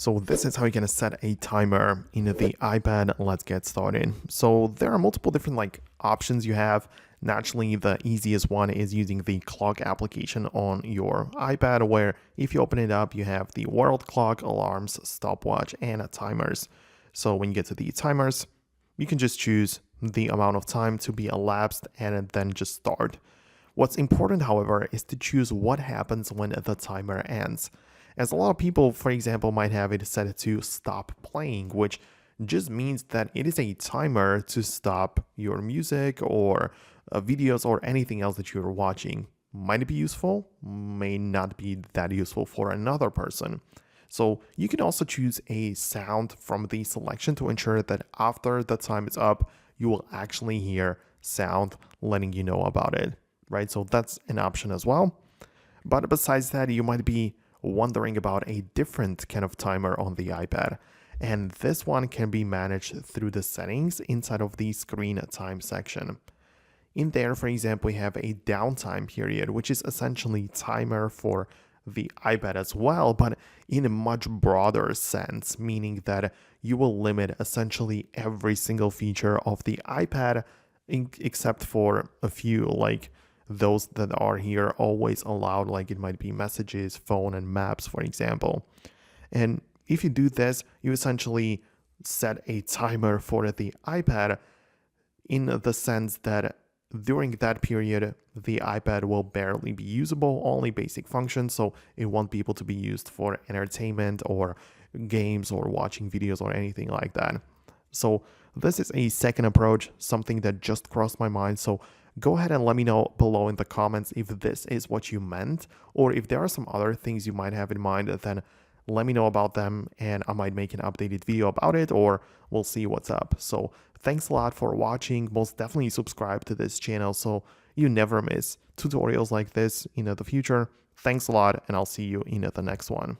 So this is how you're gonna set a timer in the iPad. Let's get started. So there are multiple different options you have. Naturally, the easiest one is using the clock application on your iPad, where if you open it up, you have the world clock, alarms, stopwatch, and timers. So when you get to the timers, you can just choose the amount of time to be elapsed and then just start. What's important, however, is to choose what happens when the timer ends, as a lot of people, for example, might have it set to stop playing, which just means that it is a timer to stop your music or videos or anything else that you're watching. Might be useful, may not be that useful for another person. So you can also choose a sound from the selection to ensure that after the time is up, you will actually hear sound letting you know about it, right? So that's an option as well. But besides that, you might be wondering about a different kind of timer on the iPad. And this one can be managed through the settings inside of the screen time section. In there, for example, we have a downtime period, which is essentially timer for the iPad as well, but in a much broader sense, meaning that you will limit essentially every single feature of the iPad except for a few, like those that are here always allowed, like it might be messages, phone, and maps, for example. And if you do this, you essentially set a timer for the iPad in the sense that during that period, the iPad will barely be usable, only basic functions, so it won't be able to be used for entertainment or games or watching videos or anything like that. So this is a second approach, something that just crossed my mind. So go ahead and let me know below in the comments if this is what you meant, or if there are some other things you might have in mind, then let me know about them and I might make an updated video about it, or we'll see what's up. So thanks a lot for watching. Most definitely subscribe to this channel so you never miss tutorials like this in the future. Thanks a lot, and I'll see you in the next one.